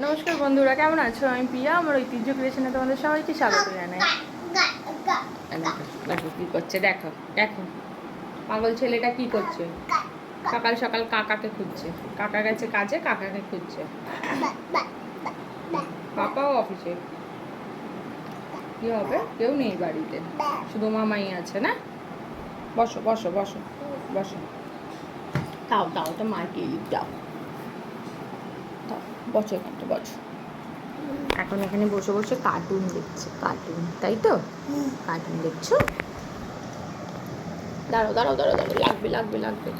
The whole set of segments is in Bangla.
নমস্কার বন্ধুরা, কেমন আছো? আমি পিয়া, আমার ঐতিহ্য ক্রিয়েশনে তোমাদের সবাইকে স্বাগত জানাই। দেখো কি করছে, দেখো দেখো পাগল ছেলেটা কি করছে। সকাল সকাল কাকাকে খুঁজছে, কাকা গেছে কাজে, কাকাকে খুঁজছে। পাপাও অফিসে। কি হবে, কেউ নেই বাড়িতে, শুধু মামাই আছে না? বসো বসো বসো বসো, তাও তাও তো মাকে দাও, বসো এখানটা বসো। এখন এখানে বসে বসে কার্টুন দেখছে, কার্টুন, তাই তো? কার্টুন দেখছো? দাঁড়াও দাঁড়াও দাঁড়াও দাঁড়াও, লাগবে লাগবে লাগবে।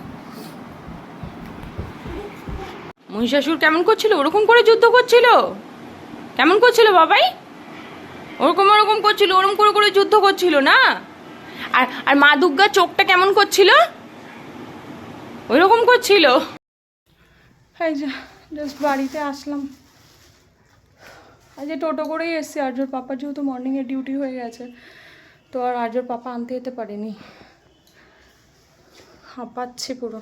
মহিষাসুর কেমন করছিল? ওরকম করে যুদ্ধ করছিল? কেমন করছিল বাবাই? ওরকম ওরকম করছিল, ওরকম করে করে যুদ্ধ করছিল না? আর আর মা দুর্গা চোখটা কেমন করছিল? ওইরকম করছিল। এই যে জাস্ট বাড়িতে আসলাম। আজ টোটো করেই এসছি, আর্যর পাপা যেহেতু মর্নিংয়ে ডিউটি হয়ে গেছে, তো আর আর্যর পাপা আনতে যেতে পারেনি। হাঁপাচ্ছি পুরো।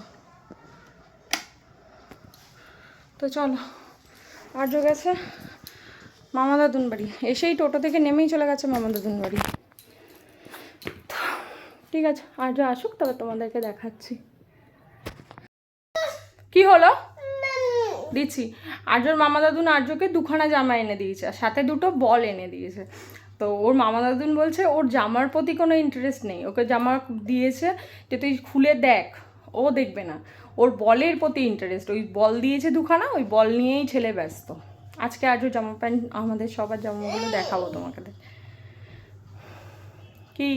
তো চলো, আর্য গেছে মামা দাদুন বাড়ি, এসেই টোটো থেকে নেমেই চলে গেছে মামা দাদুন বাড়ি। ঠিক আছে, আর্য আসুক তবে তোমাদেরকে দেখাচ্ছি। কি হলো দিচ্ছি। আর্যর মামা দাদুন আর্যকে দুখানা জামা এনে দিয়েছে, আর সাথে দুটো বল এনে দিয়েছে। তো ওর মামা দাদুন বলছে ওর জামার প্রতি কোনো ইন্টারেস্ট নেই, ওকে জামা দিয়েছে যে তুই খুলে দেখ, ও দেখবে না। ওর বলের প্রতি ইন্টারেস্ট, ওই বল দিয়েছে দুখানা, ওই বল নিয়েই ছেলে ব্যস্ত। আজকে আর্য জামা প্যান্ট, আমাদের সবার জামাগুলো দেখাবো তোমাকে। কি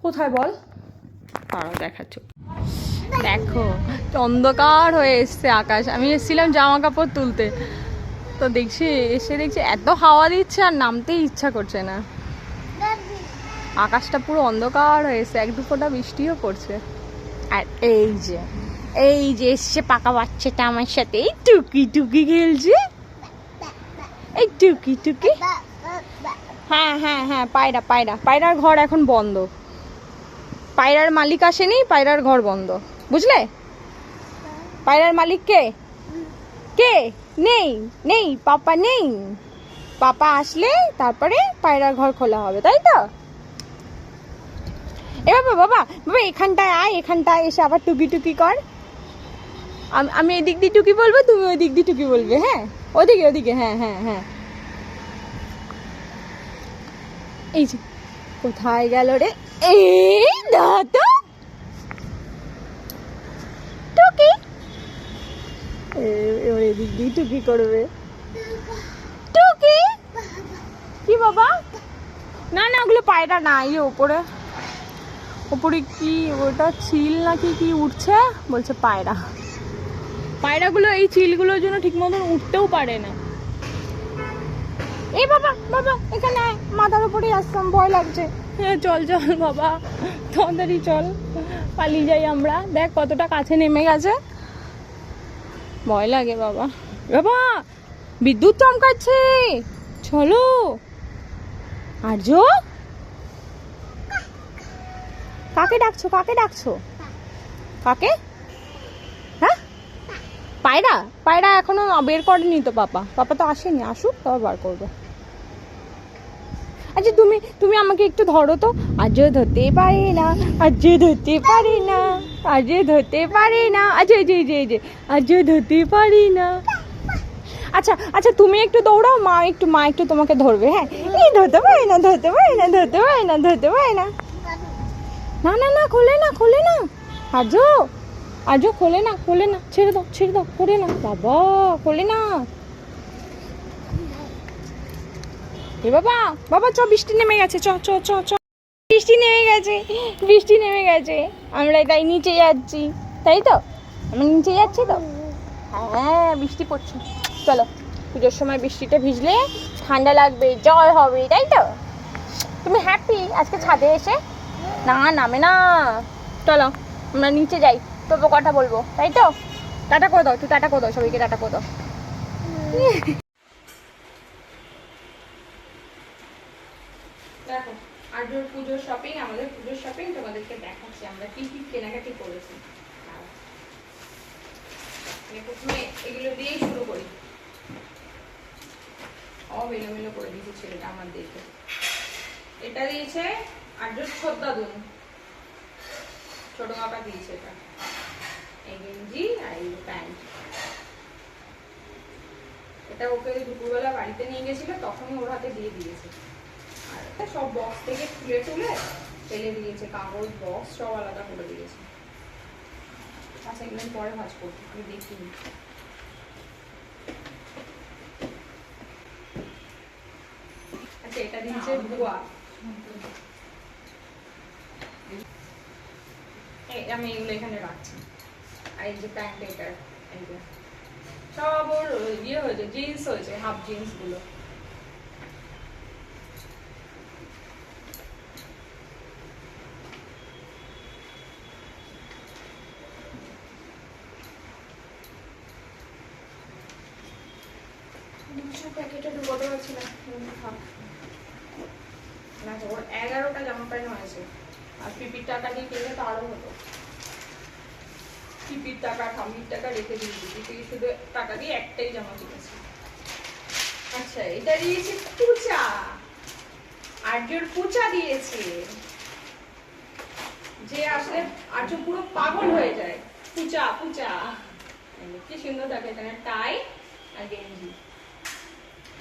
কোথায় বল, আরও দেখাচ্ছ। দেখো অন্ধকার হয়ে এসছে আকাশ, আমি এসেছিলাম জামা কাপড় তুলতে, তো দেখছি এত হাওয়া দিচ্ছে আর নামতেই ইচ্ছা করছে না। আকাশটা পুরো অন্ধকার হয়ে এসছে, এক দু ফোঁটা বৃষ্টিও পড়ছে। আর এই যে এসছে পাকা বাচ্চাটা আমার সাথে, এই টুকি টুকি খেলছে, এই টুকি টুকি। হ্যাঁ হ্যাঁ হ্যাঁ, পায়রা পায়রা, পায়রার ঘর এখন বন্ধ, পায়রার মালিক আসেনি, পায়রার ঘর বন্ধ, বুঝলে? পায়রার মালিক কে? কে? নেই নেই, পাপা নেই। পাপা আসলে তারপরে পায়রার ঘর খোলা হবে, তাই তো? এ বাবা বাবা বাবা, এখানটায় আয়, এখানটায় এসে আবার টুকি টুকি কর। আমি এই দিক দিয়ে টুকি বলবো, তুমি ওই দিক দিয়ে টুকি বলবে। হ্যাঁ, ওদিকে ওদিকে, হ্যাঁ হ্যাঁ হ্যাঁ। এই যে কোথায় গেল রে, এই দাদা টুকি, এবার এদিক দিয়ে টুকি করবে। টুকি কি বাবা? না না, ওগুলো পায়রা না, এই ওপরে ওপরে কি ওটা চিল নাকি কি উঠছে, বলছে পায়রা। পায়রাগুলো এই চিলগুলোর জন্য ঠিক মতন উঠতেও পারে না। এই বাবা বাবা, এখানে মাথার উপরেই আসতাম, ভয় লাগছে। হ্যাঁ চল চল বাবা, তাড়াতাড়ি চল, পালিয়ে যাই আমরা। দেখ কতটা কাছে নেমে গেছে, ভয় লাগে বাবা। বাবা বিদ্যুৎ চমকাচ্ছে, চলো। আর্য, কাকে ডাকছো, কাকে ডাকছো, কাকে? হ্যাঁ পায়রা, পায়রা এখনো বের করেনি তো পাপা, পাপা তো আসেনি, আসুক তবে বার করবে। আচ্ছা তুমি আমাকে একটু ধরো তো। আজ ধরতে পারি না, আজ ধরতে পারি না, আজ ধরতে পারি না, আচ্ছা এই যে আজ ধরতে পারি না। আচ্ছা আচ্ছা, তুমি একটু দৌড়াও, মা একটু তোমাকে ধরবে। হ্যাঁ, এই ধরতে পারি না, ধরতে পারি না, ধরতে পারি না, ধরতে পারি না। না না না, খোলে না, খোলে না। আজ খোলে না, খোলে না, ছেড়ে দাও ছেড়ে দাও, খোলে না বাবা, খোলে না। এ বাবা বাবা, চ, বৃষ্টি নেমে গেছে, চ চ চ চ, বৃষ্টি নেমে গেছে, বৃষ্টি নেমে গেছে। আমরা তাই নিচে যাচ্ছি, তাই তো? আমরা নিচে যাচ্ছি তো, হ্যাঁ বৃষ্টি পড়ছে। চলো, পুজোর সময় বৃষ্টিতে ভিজলে ঠান্ডা লাগবে, জ্বর হবে, তাই তো? তুমি হ্যাপি আজকে ছাদে এসে? না নামে না, চলো আমরা নিচে যাই, তবু কথা বলবো, তাই তো? টাটা করে দাও, তুই টাটা করে দাও, সবাইকে টাটা করে দাও। দেখো আর্যর পুজোর শপিং, আমাদের পুজোর শপিং তোমাদেরকে দেখাচ্ছি আমরা কি কি কেনাকাটি করেছি। প্রথমে এগুলো দিয়েই শুরু করি। সব এলোমেলো করে দিয়েছে ছেলেটা আমার দেখে। এটা দিয়েছে আর্য ছোদ্দাদুন, ছোট কাকা দিয়েছে এটা, এই গেঞ্জি আর এই প্যান্ট। এটা ওকে দুপুরবেলা বাড়িতে নিয়ে গেছিল, তখনই ওর হাতে দিয়ে দিয়েছে। আর সব বক্স থেকে তুলে তুলে ফেলে দিয়েছে, কাগজ বক্স সব আলাদা করে দিয়েছে। আচ্ছা এগুলো পরে ভাজ করবো, আমি দেখিনি। আচ্ছা এটা দিয়েছে বুয়া, আমি এগুলো এখানে রাখছি। আর এই যে প্যান্ট, এটার এই যে সব ওর ইয়ে হয়েছে, জিন্স হয়েছে, হাফ জিন্স গুলো। প্যাকেটে ঢুকাতে পারছি না, ওর 11টা জামা প্যান্ট হয়েছে। আর পিপির টাকা দিয়ে কিনলে তো আরো হতো। পিপির টাকা, ঠাম্মির টাকা রেখে দিয়েছি, পিপি শুধু টাকা দিয়ে একটাই জামা কিনেছি। আচ্ছা এটা দিয়েছে কুচা, আর্যর কুচা দিয়েছে, যে আসলে আর্য পুরো পাগল হয়ে যায়। কুচা কুচা কি সুন্দর থাকে, এখানে টাই আর গেঞ্জি।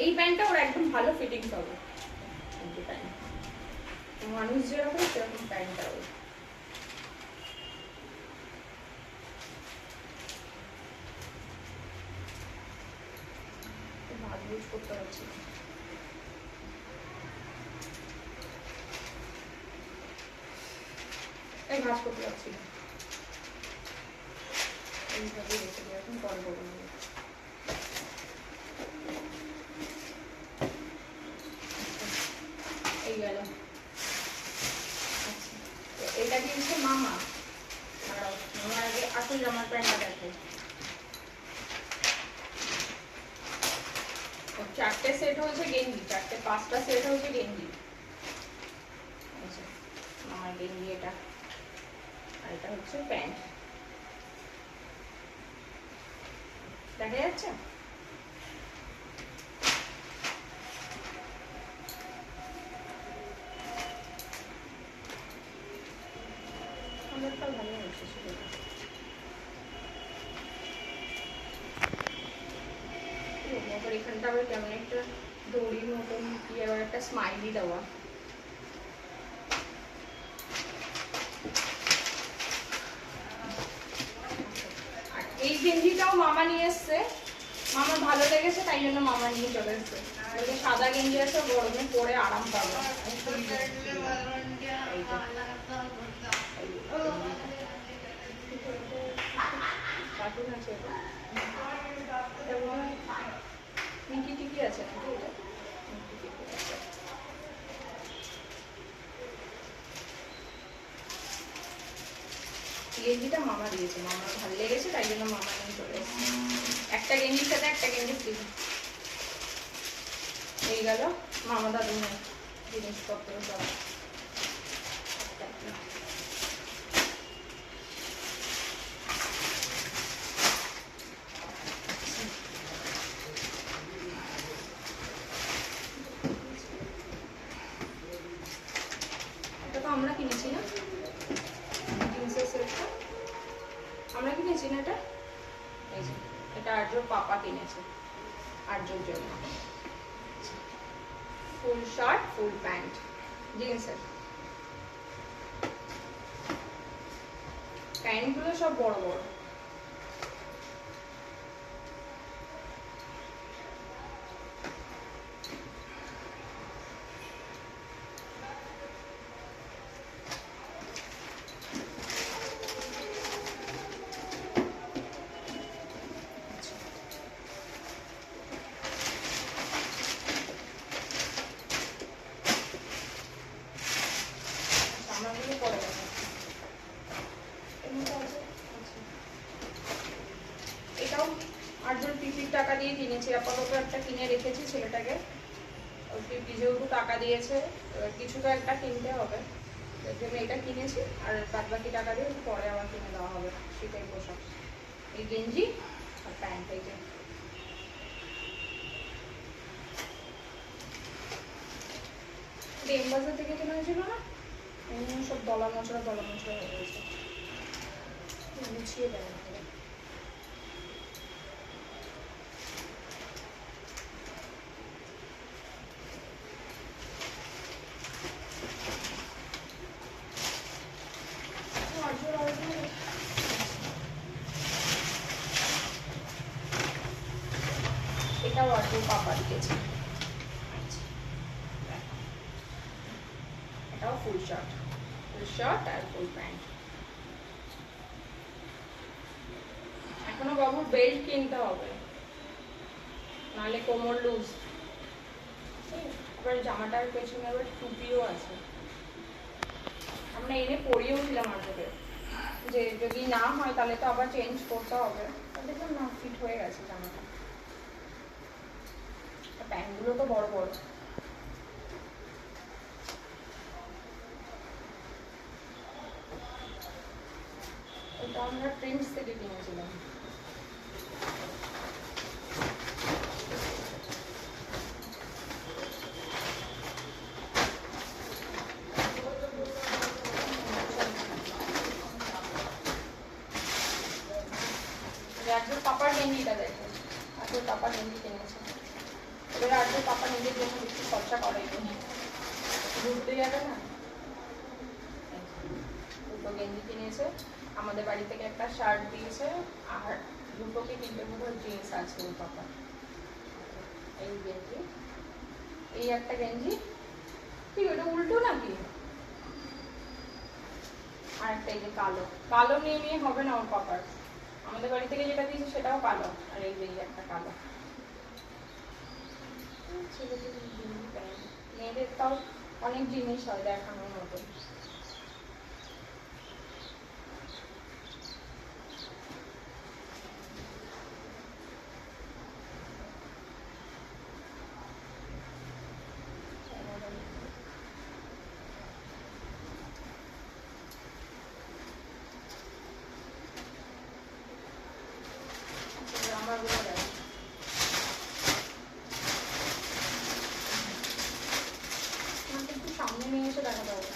এই প্যান্টটা ওর একদম ভালো ফিটিংস হবে, মানুষ যেরকম সেরকম প্যান্টটা ওর। ভাগ বুঝ করতে পারছি না। এই ভাজ করতে পারছি না, এইভাবে রেখে দিয়ে এখন পরে করে নেব। এই গেল। আচ্ছা এটা দিয়েছে মামা। মামার আগে আসল জামার প্যান্টটা দেখো, চারটে সেট হয়েছে গেঞ্জি, চারটে 5টা সেট হয়েছে গেঞ্জি। আচ্ছা মামার গেঞ্জি এটা, আর এটা হচ্ছে প্যান্ট, দেখা যাচ্ছে? ভালো হচ্ছে সেটা। এখানটা আবার কেমন একটা দড়ির মতন কি আবার একটা স্মাইলি দেওয়া। আর এই গেঞ্জিটাও মামা নিয়ে এসছে, মামার ভালো লেগেছে তাই জন্য মামা নিয়ে চলে এসছে। সাদা গেঞ্জি আছে, গরমে পরে আরাম পাবে। কার্টুন আছে মিকি টিকি আছে নাকি এটা? গেঞ্জিটা মামা দিয়েছে, মামার ভালো লেগেছে তাই জন্য মামা নিয়ে চলে এসেছে। একটা গেঞ্জির সাথে একটা গেঞ্জি ফ্রি। এই গেল মামা দাদুর জিনিসপত্র সব। এটা তো আমরা কিনেছি না, জিন্সের সেটটা আমরা কিনেছি না এটা। এই যে এটা আর্যর পাপা কিনেছে আর্যর জন্য। ফুল শার্ট ফুল প্যান্ট জিন্সের, প্যান্টগুলো সব বড় বড়। এটাও আর্যর পিপির টাকা দিয়ে কিনেছি, আপাতত একটা কিনে রেখেছি ছেলেটাকে। পিপি যেহেতু টাকা দিয়েছে, কিছু তো একটা কিনতে হবে, এর জন্য এটা কিনেছি। আর বাদ বাকি টাকা দিয়ে পরে আবার কিনে দেওয়া হবে শীতের পোশাক। এই গেঞ্জি আর প্যান্ট, এই যে এমবাজার থেকে কেনা হয়েছিল না, এমনি সব দলা মশলা হয়ে গেছে, গুছিয়ে দেয়। এটাও আজকে পাপা দিয়েছে, এটাও ফুল শার্ট আর ফুল প্যান্ট। এখনো বাবুর বেল্ট কিনতে হবে, নাহলে কোমর লুজ। আবার জামাটার পেছনে আবার টুপিও আছে, আমরা এনে পরিয়েও ছিলাম আজকে, যে যদি না হয় তাহলে তো আবার চেঞ্জ করতে হবে। দেখুন না, ফিট হয়ে গেছে জামাটা। প্যান্টগুলো তো বড় বড়। এটা আমরা ট্রেন্ডস থেকে কিনেছিলাম। আজকে পাপার গেঞ্জিটা দেখেন, আজকে পাপার গেঞ্জি কিনেছে। এবার আজকে পাপা নিজের জন্য বেশি খরচা করেনি, ঘুরতে যাবে না, দুটো গেঞ্জি কিনেছে, আমাদের বাড়ি থেকে একটা শার্ট দিয়েছে, আর দুটোকে কিনতে মতো জিন্স আছে ওর পাপা। এই গেঞ্জি, এই একটা গেঞ্জি, কি ওটা উল্টো নাকি? আর একটা এই যে কালো নিয়ে হবে না ওর পাপার, আমাদের বাড়ি থেকে যেটা দিয়েছে সেটাও কালো, আর এই যে একটা কালো। মেয়েদের তাও অনেক জিনিস হয় দেখানোর মতো। সামনে নিয়ে এসে দেখা যাবে।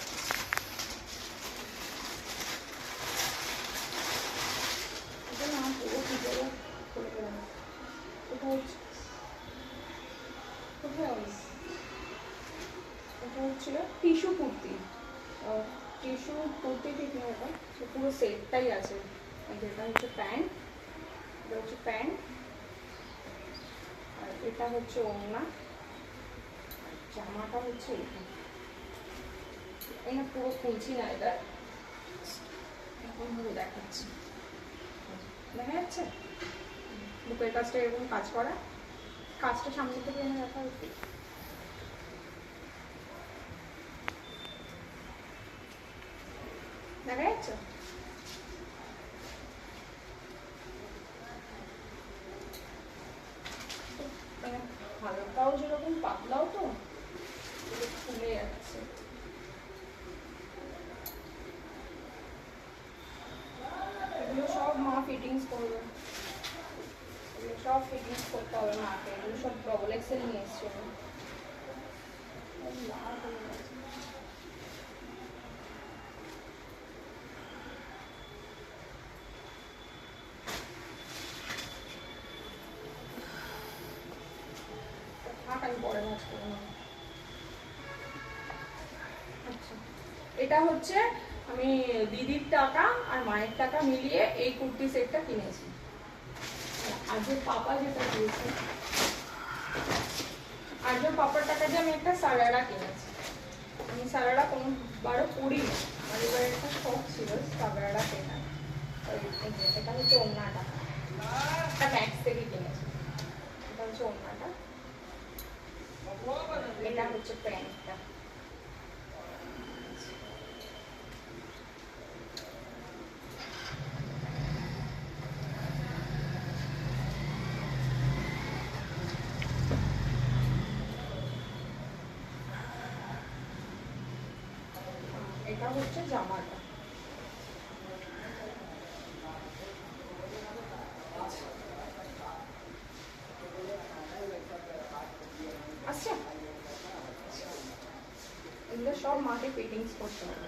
এটা না পুরো ভিতরে খুলে গেলাম। এটা হচ্ছিল টিস্যু কুর্তি, ঠিক না, ওটা পুরো সেটটাই আছে। যেটা হচ্ছে প্যান্ট, এটা হচ্ছে প্যান্ট, আর এটা হচ্ছে ওড়না, জামাটা হচ্ছে এটা। এই না পুরো খুলছি না, এটা এখন ভাবে দেখাচ্ছি, দেখা যাচ্ছে বুকের কাজটা এরকম কাজ করা, কাজটা সামনে থেকে এনে দেখা হচ্ছে। দেখা যাচ্ছে মানে হালকাও যেরকম পাতলাও তো খুলে যাচ্ছে। এগুলো সব মা ফিটিংস করবে, এগুলো সব ফিটিংস করতে হবে মাকে, এগুলো সব ডবল এক্সেল নিয়ে এসছে। এটা হচ্ছে আমি দিদির টাকা আর মায়ের টাকা মিলিয়ে এই কুর্তি সেটটা কিনেছি। আজকে পাপা যেটা দিয়েছে, আজকে পাপার টাকা দিয়ে আমি একটা সারারা কিনেছি। আমি সারারা কোনোবারও পরি না, আমার এবার একটা শখ ছিল সারারা কেনা। এটা হচ্ছে ওড়নাটা, এটা ম্যাক্স থেকে কিনেছি। এটা হচ্ছে ওড়নাটা, এটা হচ্ছে প্যান্টটা। এটা হচ্ছে জামাটা। আচ্ছা এগুলো সব মাকে ফিটিংস করতে হবে।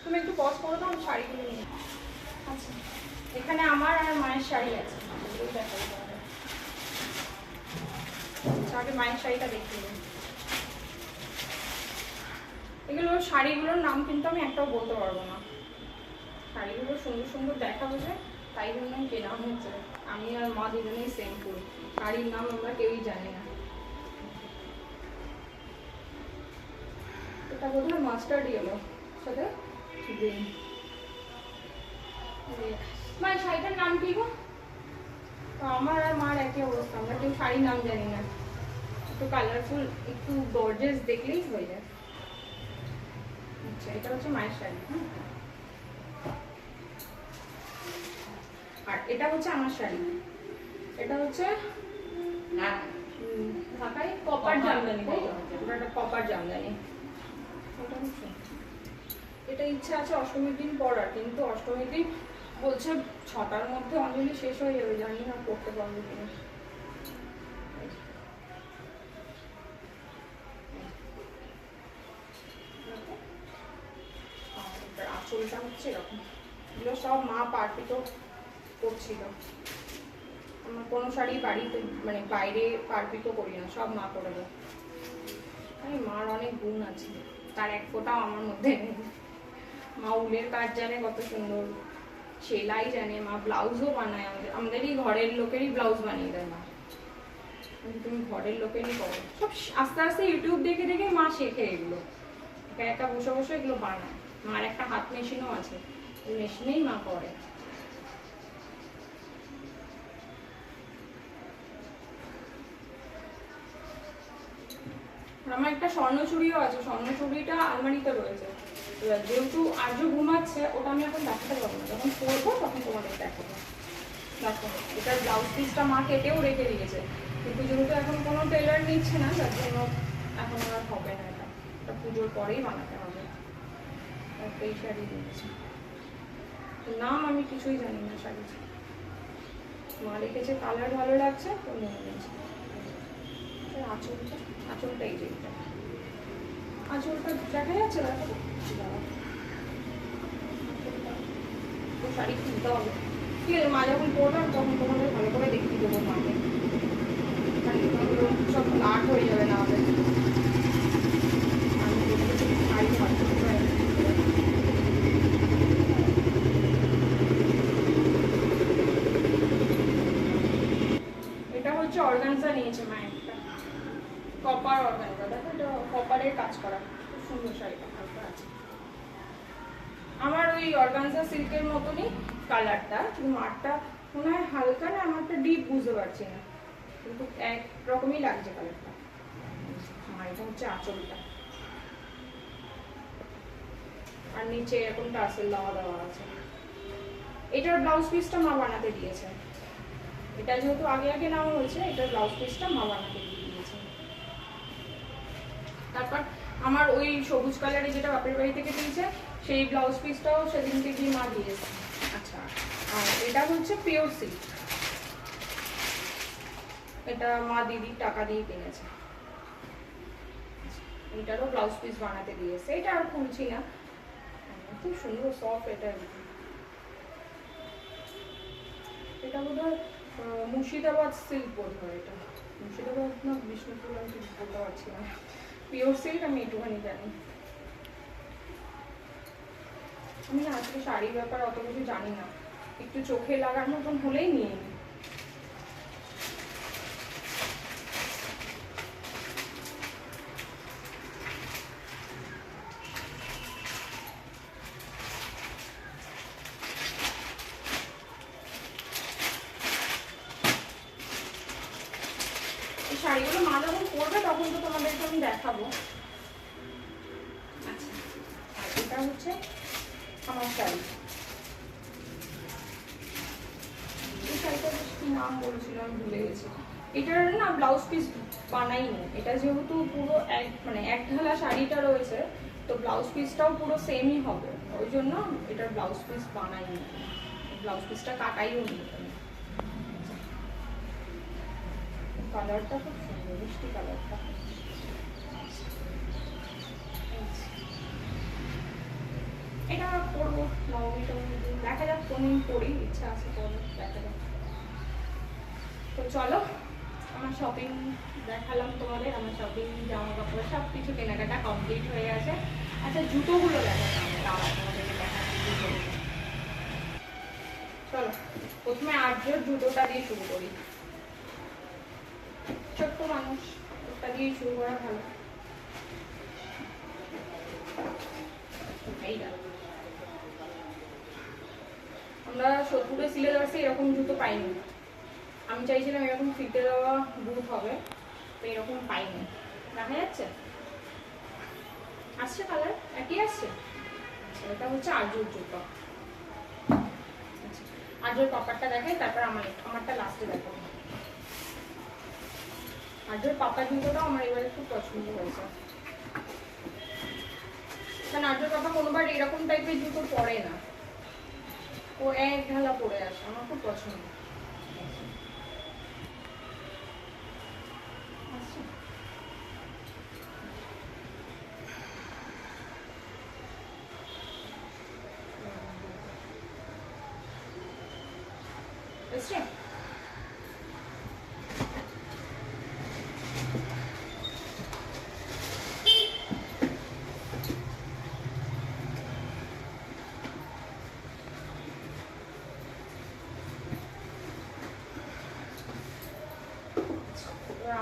তুমি একটু পজ করো তো, আমি শাড়িগুলো নিয়ে। আচ্ছা, এখানে আমার আর মায়ের শাড়ি আছে, আগে মায়ের শাড়িটা দেখিয়ে দিন। এগুলো শাড়িগুলোর নাম কিন্তু আমি একটাও বলতে পারবো না। শাড়িগুলো সুন্দর সুন্দর দেখা বসে, তাই জন্য কেনা হচ্ছে। আমি আর মা দুজনেই সেম করি, শাড়ির নাম আমরা কেউই জানি না। এটা বোধহয় মাস্টার্ড ইয়েলো সাথে গ্রিন। মায়ের শাড়িটার নাম কি গো? আমার আর মার একই অবস্থা, আমরা কেউ শাড়ির নাম জানি না। একটু কালারফুল, একটু গর্জিয়াস দেখলেই হয়ে যায়। আচ্ছা, এটা হচ্ছে মায়ের শাড়ি। আর এটা হচ্ছে আমার শাড়ি। এটা হচ্ছে ঢাকায় কপার জামদানি, তাই তো? এটা কপার জামদানি। এটা ইচ্ছা আছে অষ্টমীর দিন পরার, কিন্তু অষ্টমীর দিন বলছে 6টার মধ্যে অঞ্জলি শেষ হয়ে যাবে, জানি না পড়তে পারবো কিনা। আঁচলটা হচ্ছে এরকম। এগুলো সব মা পারপিত করছিল। আমার কোনো শাড়ি বাড়িতে মানে বাইরে পারপিত করি না, সব মা করে দেয়। মার অনেক গুণ আছে, তার এক ফোঁটাও আমার মধ্যে নেই। মা উলের কাজ জানে কত সুন্দর, সেলাই জানে, মা ব্লাউজও বানায়। আমাদেরই ঘরের লোকেরই ব্লাউজ বানিয়ে দেয় মা। তুমি ঘরের লোকেরই করো সব, আস্তে আস্তে ইউটিউব দেখে দেখে মা শেখে এগুলো। একা একা বসে বসে এগুলো বানায়। মার একটা হাত মেশিনও আছে, ওই মেশিনেই মা করে। আমার একটা স্বর্ণচুড়িও আছে, স্বর্ণচুড়িটা আলমারিতে রয়েছে। যেহেতু আর্য ঘুমাচ্ছে, ওটা আমি এখন দেখাতে পারবো না, যখন পরবো তখন তোমাদের দেখাবো। দেখো, এটার ব্লাউজ পিসটা মা কেটেও রেখে দিয়েছে, কিন্তু যেহেতু এখন কোনো টেলার নিচ্ছে না, যার জন্য এখন আর হবে না। এটা পুজোর পরেই বানাতে হবে। এই শাড়ি দিয়েছে, নাম আমি কিছুই জানি না শাড়ি। মা রেখেছে, কালার ভালো লাগছে তো নিয়ে নিয়েছে। আঁচলটা, আঁচলটা এই যে আঁচলটা দেখা যাচ্ছে না, শাড়ি কিনতে হবে। ঠিক আছে, মা যখন পড়বে তখন তোমাদের ভালো করে দেখিয়ে দেবো মাকে। সব আর্ট হয়ে যাবে না আমাদের। এটা হচ্ছে অর্গানজা নিয়েছে মা, একটা কপার অর্গানজা। দেখো, এটা কপারের কাজ করা, খুব সুন্দর শাড়িটা, হালকা আছে। আমার ওই অর্গানজা সিল্কের মতনই কালারটা, কিন্তু মারটা মনে হয় হালকা না, আমারটা ডিপ বুঝতে পারছি না, কিন্তু একরকমই লাগছে কালারটা। আমার এটা হচ্ছে আঁচলটা, আর নিচে এরকম টাসেল দেওয়া দেওয়া আছে। এটার ব্লাউজ পিসটা মা বানাতে দিয়েছে। এটা যেহেতু আগে আগে নেওয়া হয়েছে, এটার ব্লাউজ পিসটা মা বানাতে দিয়েছে। তারপর আমার ওই সবুজ কালারে যেটা বাপের বাড়ি থেকে দিয়েছে, সেই ব্লাউজ পিসটাও সেদিনকে গিয়ে মা দিয়েছে। আচ্ছা, আর এটা হচ্ছে পিওর সিল্ক, এটা মা দিদির টাকা দিয়ে কিনেছে। এটারও ব্লাউজ পিস বানাতে দিয়েছে। এটা আর খুলছি না, খুব সুন্দর সফট। এটা বোধ হয় মুর্শিদাবাদ সিল্ক বোধ হয়। এটা মুর্শিদাবাদ না বিষ্ণুপুর, আমি ঠিক বলতে পারছি না। পিওর সিল্ক আমি একটুখানি জানি। আমি না আজকে শাড়ির ব্যাপার অত কিছু জানি না, একটু চোখে লাগার মতন হলেই নিয়ে নিই। শাড়িগুলো মা যখন পরবে তখন তো তোমাদেরকে আমি দেখাবো। আচ্ছা, আর এটা হচ্ছে আমার শাড়ি। এই শাড়িটা কি নাম বলেছিল আমি ভুলে গেছি। এটার না ব্লাউজ পিস বানাইনি, এটা যেহেতু পুরো মানে এক ঢালা শাড়িটা রয়েছে, তো ব্লাউজ পিসটাও পুরো সেমই হবে, ওই জন্য এটার ব্লাউজ পিস বানাইনি, ব্লাউজ পিসটা কাটাইও নি। কালারটা খুব সুন্দর। মিষ্টি কালারটা। এটা আমরা পরবো নবমী টবমী, দেখা যাক কোনদিন পরি, ইচ্ছা আছে পরবো, দেখা যাক। তো চলো, আমার শপিং দেখালাম তোমাদের, আমার শপিং জামা কাপড় সব কিছু কেনাকাটা কমপ্লিট হয়ে গেছে। আচ্ছা জুতোগুলো দেখালাম, দাঁড়া তোমাদেরকে দেখাচ্ছি জুতোগুলো। চলো প্রথমে আর্যর জুতোটা দিয়ে শুরু করি, ছোট্ট মানুষ, ওটা দিয়ে শুরু করা ভালো। এই দেখো, আমরা সোদপুরে সিলেবাসে এরকম জুতো পাইনি। আমি চাইছিলাম এরকম ফিতে দেওয়া বুট হবে, তো এরকম পাইনি। দেখা যাচ্ছে, আসছে কালার একই আসছে। এটা হচ্ছে আর্যর জুতো। আর্যর পাপারটা দেখাই, তারপর আমারটা লাস্টে দেখো। আর্যর পাপার জুতোটাও আমার এবারে খুব পছন্দ হয়েছে, কারণ আর্যর পাপা কোনোবার এরকম টাইপের জুতো পরে না, ও এক ঢালা পরে আসে, আমার খুব পছন্দ।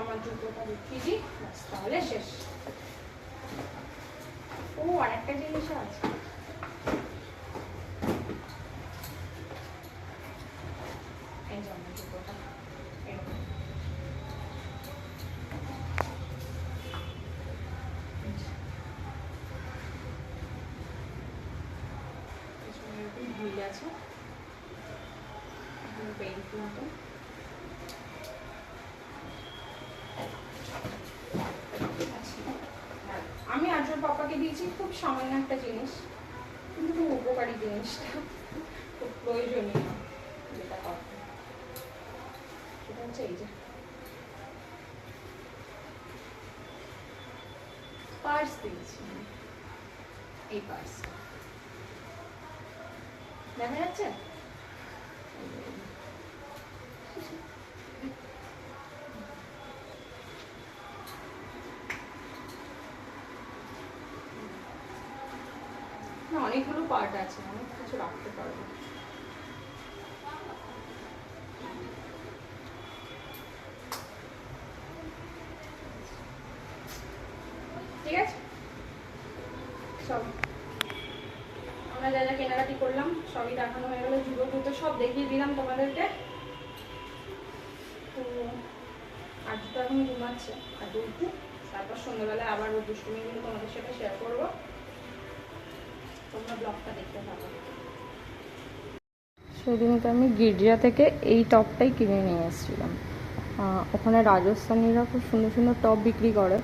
আমার জুতোটা দেখিয়ে দিই, তাহলে শেষ। ও আর একটা জিনিস আছে, এই যে আমার জুতোটা এরকম। এরকম ঢিল আছে, বেল্ট মতো। আমি আর্যর পাপাকে দিয়েছি খুব সামান্য একটা জিনিস, কিন্তু খুব উপকারী জিনিসটা, খুব প্রয়োজনীয় যেটা পাবো, সেটা হচ্ছে এই যে পার্স দিয়েছি। এই পার্স দেখা যাচ্ছে, না অনেকগুলো পার্ট আছে, অনেক কিছু রাখতে পারবো। ঠিক আছে, সব আমরা যা যা কেনাকাটি করলাম সবই দেখানো হয়ে গেল, জুতো টুতো সব দেখিয়ে দিলাম তোমাদেরকে। তো আর জুতো এখন ঘুমাচ্ছে, আর দুটো তারপর সন্ধ্যাবেলায় আবার ওই দুষ্টুমিগুলো তোমাদের সাথে শেয়ার করবো, তোমরা ব্লগটা দেখতে থাকো। সেদিনকে আমি গির্জা থেকে এই টপটাই কিনে নিয়ে এসেছিলাম, ওখানে রাজস্থানীরা খুব সুন্দর সুন্দর টপ বিক্রি করে।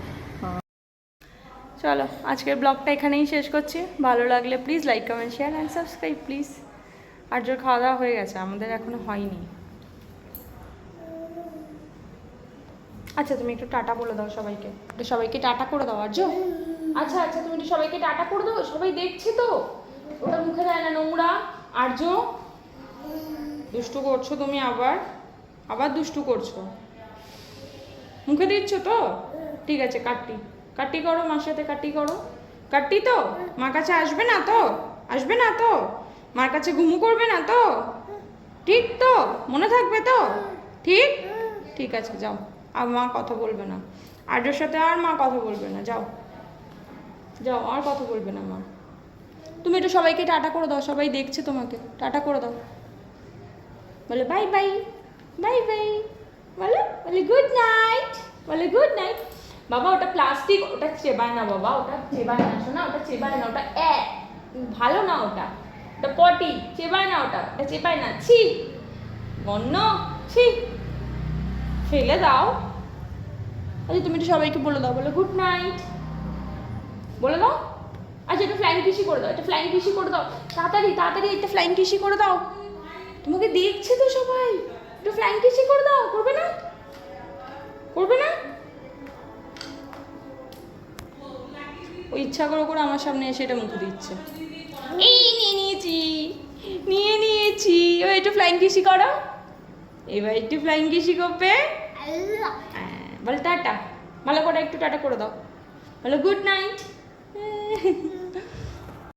চলো আজকের ব্লগটা এখানেই শেষ করছি, ভালো লাগলে please like comment share and subscribe please. আর জোর খাওয়া দাওয়া হয়ে গেছে, আমাদের এখনো হয়নি। আচ্ছা তুমি একটু টাটা বলে দাও সবাইকে, একটু সবাইকে টাটা করে দাও আর্য। আচ্ছা আচ্ছা তুমি একটু সবাইকে টাটা করে দাও, সবাই দেখছে তো, ওটা মুখে দেয় না নোংরা। আর্য দুষ্টু করছো তুমি, আবার আবার দুষ্টু করছো, মুখে দিচ্ছ তো, ঠিক আছে কাটটি কাটটি করো, মার সাথে কাটটি করো, কাটটি তো মার কাছে আসবে না তো, আসবে না তো, মার কাছে ঘুমু করবে না তো, ঠিক তো, মনে থাকবে তো, ঠিক ঠিক আছে যাও, আর মা কথা বলবে না, আর্যর সাথে আর মা কথা বলবে না, যাও যাও আর কথা বলবে না মা। তুমি একটু সবাইকে টাটা করে দাও, সবাই দেখছে তোমাকে, টাটা করে দাও, বলে বাই বাই, বাই বাই, বলো বলে গুড নাইট, বলে গুড নাইট। বাবা ওটা প্লাস্টিক, ওটা চেবায় না বাবা, ওটা চেবায় না, শোনা ওটা চেবায় না, ওটা ভালো না, ওটা ওটা পটি, চেবায় না, ওটা ওটা চেবায় না, ছি গন্য, ছি ফেলে দাও। আচ্ছা তুমি একটু সবাইকে বলে দাও, বলে গুড নাইট বলে দাও। আচ্ছা এটা ফ্লাইং কিসি করে দাও, এটা ফ্লাইং কিসি করে দাও, তাড়াতাড়ি তাড়াতাড়ি একটা ফ্লাইং কিসি করে দাও, তোমাকে দেখছে তো সবাই, একটু ফ্লাইং কিসি করে দাও, করবে না, করবে না, ও ইচ্ছা করে করে আমার সামনে এসে এটা মুখে দিচ্ছে। এই নিয়ে নিয়েছি। ও একটু ফ্লাইং কিসি করো, এবার একটু ফ্লাইং কিসি করবে। বল টাটা, ভালো করে একটু টাটা করে দাও, বলো গুড নাইট।